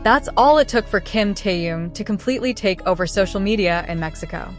That's all it took for Kim Taehyung to completely take over social media in Mexico.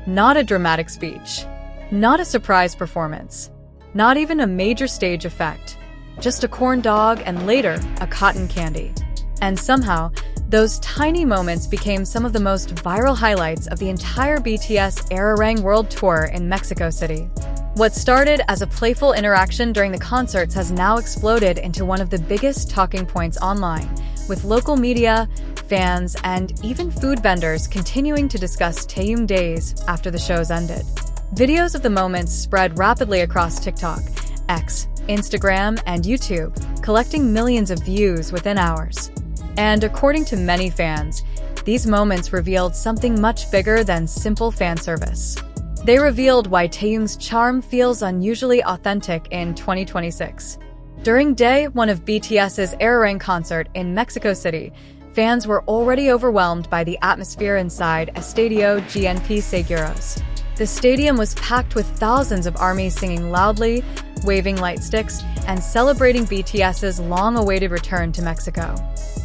Not a dramatic speech, not a surprise performance, not even a major stage effect, just a corn dog and later a cotton candy. And somehow, those tiny moments became some of the most viral highlights of the entire BTS Ararang World Tour in Mexico City. What started as a playful interaction during the concerts has now exploded into one of the biggest talking points online, with local media, fans, and even food vendors continuing to discuss Taehyung days after the shows ended. Videos of the moments spread rapidly across TikTok, X, Instagram, and YouTube, collecting millions of views within hours. And according to many fans, these moments revealed something much bigger than simple fan service. They revealed why Taehyung's charm feels unusually authentic in 2026. During day one of BTS's Ararang concert in Mexico City, fans were already overwhelmed by the atmosphere inside Estadio GNP Seguros. The stadium was packed with thousands of ARMYs singing loudly, waving light sticks, and celebrating BTS's long-awaited return to Mexico.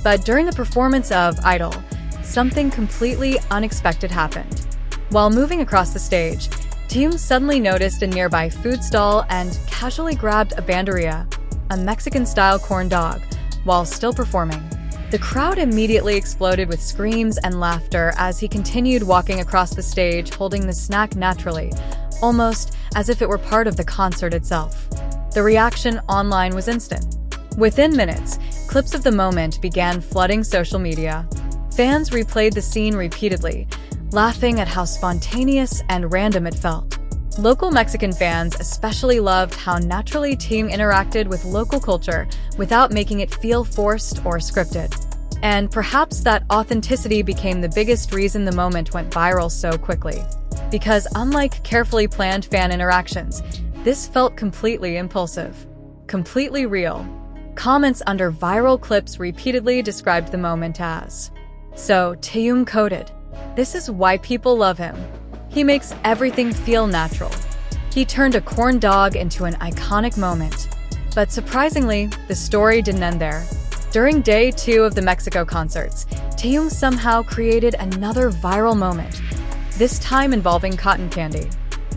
But during the performance of Idol, something completely unexpected happened. While moving across the stage, Taehyung suddenly noticed a nearby food stall and casually grabbed a banderia, a Mexican-style corn dog, while still performing. The crowd immediately exploded with screams and laughter as he continued walking across the stage holding the snack naturally, almost as if it were part of the concert itself. The reaction online was instant. Within minutes, clips of the moment began flooding social media. Fans replayed the scene repeatedly, laughing at how spontaneous and random it felt. Local Mexican fans especially loved how naturally Taehyung interacted with local culture without making it feel forced or scripted. And perhaps that authenticity became the biggest reason the moment went viral so quickly. Because unlike carefully planned fan interactions, this felt completely impulsive, completely real. Comments under viral clips repeatedly described the moment as, "So Taehyung coded. This is why people love him. He makes everything feel natural. He turned a corn dog into an iconic moment." But surprisingly, the story didn't end there. During day 2 of the Mexico concerts, Taehyung somehow created another viral moment, this time involving cotton candy.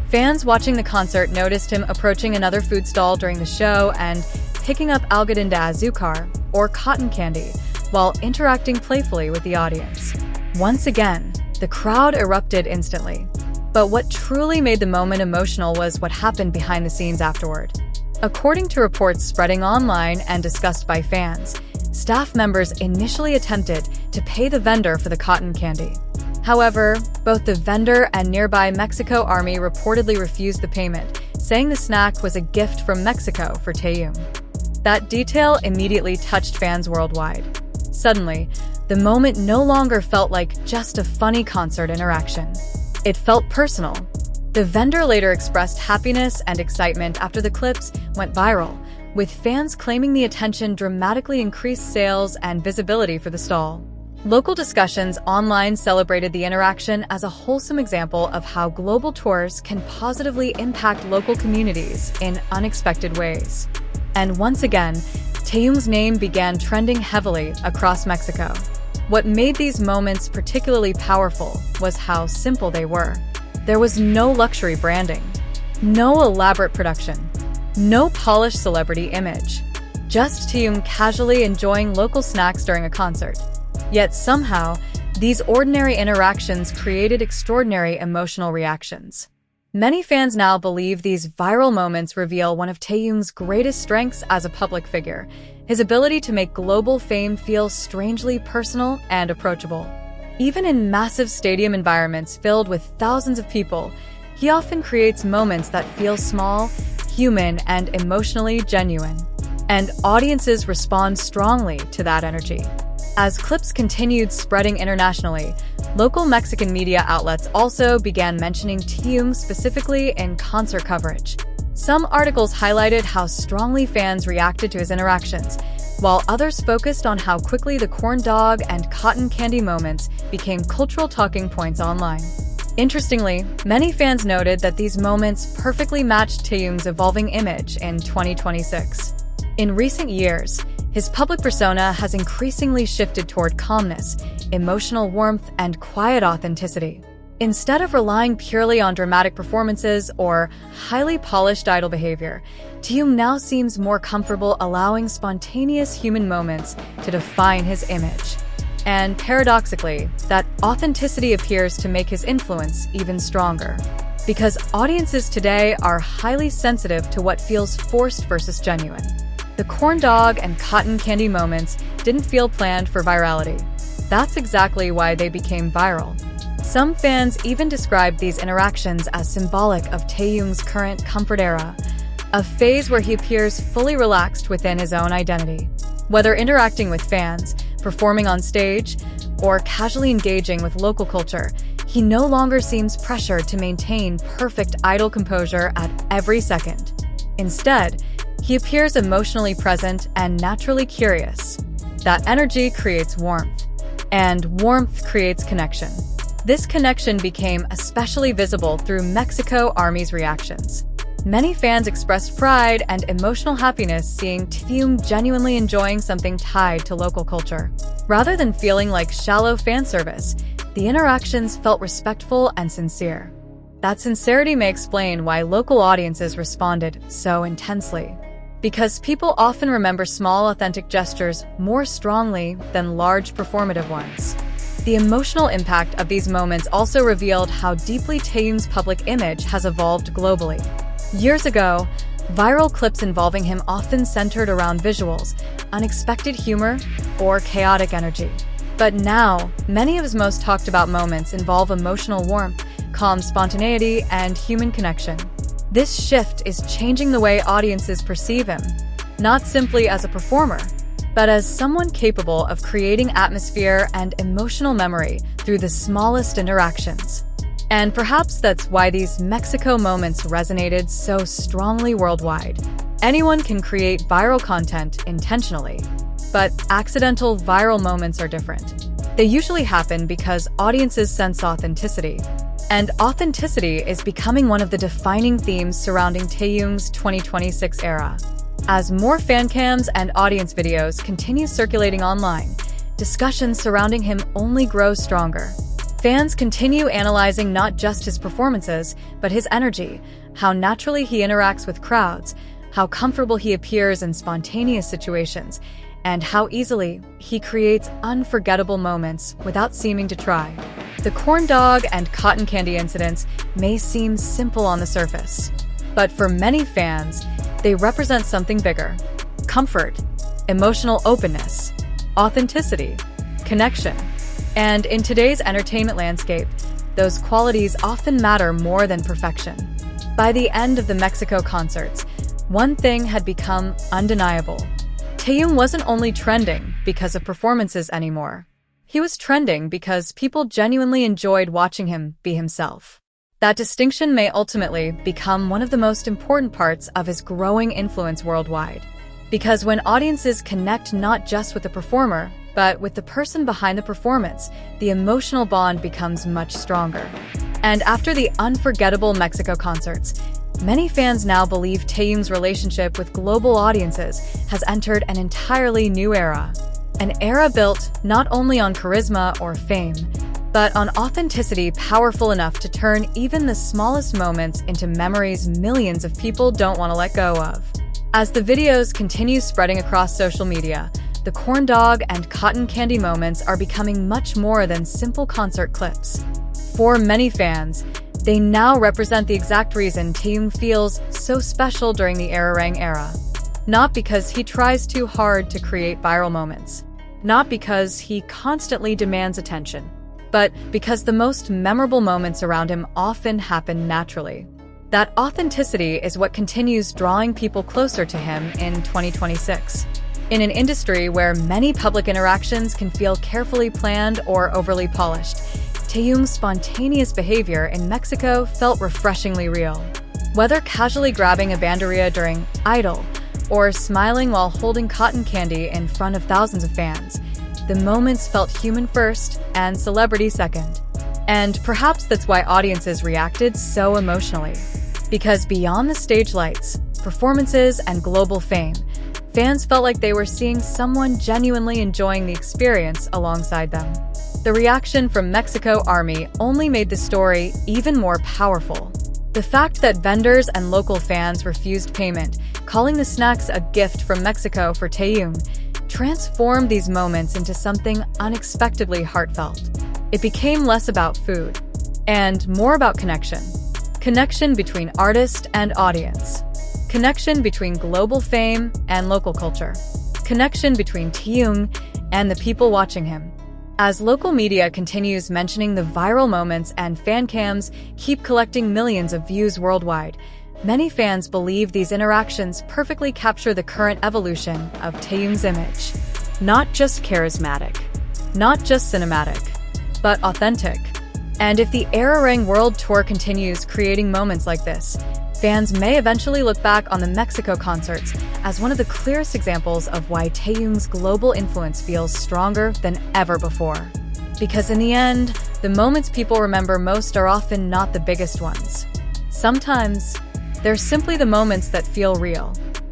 Fans watching the concert noticed him approaching another food stall during the show and picking up algodón de azúcar, or cotton candy, while interacting playfully with the audience. Once again, the crowd erupted instantly. But what truly made the moment emotional was what happened behind the scenes afterward. According to reports spreading online and discussed by fans, staff members initially attempted to pay the vendor for the cotton candy. However, both the vendor and nearby Mexico Army reportedly refused the payment, saying the snack was a gift from Mexico for Taehyung. That detail immediately touched fans worldwide. Suddenly, the moment no longer felt like just a funny concert interaction. It felt personal. The vendor later expressed happiness and excitement after the clips went viral, with fans claiming the attention dramatically increased sales and visibility for the stall. Local discussions online celebrated the interaction as a wholesome example of how global tours can positively impact local communities in unexpected ways. And once again, Taehyung's name began trending heavily across Mexico. What made these moments particularly powerful was how simple they were. There was no luxury branding, no elaborate production, no polished celebrity image, just Taehyung casually enjoying local snacks during a concert. Yet somehow, these ordinary interactions created extraordinary emotional reactions. Many fans now believe these viral moments reveal one of Taehyung's greatest strengths as a public figure, his ability to make global fame feel strangely personal and approachable. Even in massive stadium environments filled with thousands of people, he often creates moments that feel small, human, and emotionally genuine. And audiences respond strongly to that energy. As clips continued spreading internationally, local Mexican media outlets also began mentioning Taehyung specifically in concert coverage. Some articles highlighted how strongly fans reacted to his interactions, while others focused on how quickly the corn dog and cotton candy moments became cultural talking points online. Interestingly, many fans noted that these moments perfectly matched Taehyung's evolving image in 2026. In recent years, His public persona has increasingly shifted toward calmness, emotional warmth, and quiet authenticity. Instead of relying purely on dramatic performances or highly polished idol behavior, Taehyung now seems more comfortable allowing spontaneous human moments to define his image. And paradoxically, that authenticity appears to make his influence even stronger. Because audiences today are highly sensitive to what feels forced versus genuine. The corn dog and cotton candy moments didn't feel planned for virality. That's exactly why they became viral. Some fans even describe these interactions as symbolic of Taehyung's current comfort era, a phase where he appears fully relaxed within his own identity. Whether interacting with fans, performing on stage, or casually engaging with local culture, he no longer seems pressured to maintain perfect idol composure at every second. Instead, he appears emotionally present and naturally curious. That energy creates warmth, and warmth creates connection. This connection became especially visible through Mexico Army's reactions. Many fans expressed pride and emotional happiness seeing Taehyung genuinely enjoying something tied to local culture. Rather than feeling like shallow fan service, the interactions felt respectful and sincere. That sincerity may explain why local audiences responded so intensely. Because people often remember small, authentic gestures more strongly than large, performative ones. The emotional impact of these moments also revealed how deeply Taehyung's public image has evolved globally. Years ago, viral clips involving him often centered around visuals, unexpected humor, or chaotic energy. But now, many of his most talked about moments involve emotional warmth, calm spontaneity, and human connection. This shift is changing the way audiences perceive him, not simply as a performer, but as someone capable of creating atmosphere and emotional memory through the smallest interactions. And perhaps that's why these Mexico moments resonated so strongly worldwide. Anyone can create viral content intentionally, but accidental viral moments are different. They usually happen because audiences sense authenticity. And authenticity is becoming one of the defining themes surrounding Taehyung's 2026 era. As more fan cams and audience videos continue circulating online, discussions surrounding him only grow stronger. Fans continue analyzing not just his performances, but his energy, how naturally he interacts with crowds, how comfortable he appears in spontaneous situations, and how easily he creates unforgettable moments without seeming to try. The corn dog and cotton candy incidents may seem simple on the surface, but for many fans, they represent something bigger: comfort, emotional openness, authenticity, connection. And in today's entertainment landscape, those qualities often matter more than perfection. By the end of the Mexico concerts, one thing had become undeniable. Taehyung wasn't only trending because of performances anymore. He was trending because people genuinely enjoyed watching him be himself. That distinction may ultimately become one of the most important parts of his growing influence worldwide. Because when audiences connect not just with the performer, but with the person behind the performance, the emotional bond becomes much stronger. And after the unforgettable Mexico concerts, many fans now believe Taehyung's relationship with global audiences has entered an entirely new era. An era built not only on charisma or fame, but on authenticity powerful enough to turn even the smallest moments into memories millions of people don't want to let go of. As the videos continue spreading across social media, the corn dog and cotton candy moments are becoming much more than simple concert clips. For many fans, they now represent the exact reason Taehyung feels so special during the Arirang era. Not because he tries too hard to create viral moments, not because he constantly demands attention, but because the most memorable moments around him often happen naturally. That authenticity is what continues drawing people closer to him in 2026. In an industry where many public interactions can feel carefully planned or overly polished, Taehyung's spontaneous behavior in Mexico felt refreshingly real. Whether casually grabbing a banderia during Idol or smiling while holding cotton candy in front of thousands of fans, the moments felt human first and celebrity second. And perhaps that's why audiences reacted so emotionally. Because beyond the stage lights, performances, and global fame, Fans felt like they were seeing someone genuinely enjoying the experience alongside them. The reaction from Mexico Army only made the story even more powerful. The fact that vendors and local fans refused payment, calling the snacks a gift from Mexico for Taehyung, transformed these moments into something unexpectedly heartfelt. It became less about food and more about connection. Connection between artist and audience. Connection between global fame and local culture. Connection between Taehyung and the people watching him. As local media continues mentioning the viral moments and fan cams keep collecting millions of views worldwide, many fans believe these interactions perfectly capture the current evolution of Taehyung's image. Not just charismatic, not just cinematic, but authentic. And if the Arirang World Tour continues creating moments like this, fans may eventually look back on the Mexico concerts as one of the clearest examples of why Taehyung's global influence feels stronger than ever before. Because in the end, the moments people remember most are often not the biggest ones. Sometimes, they're simply the moments that feel real.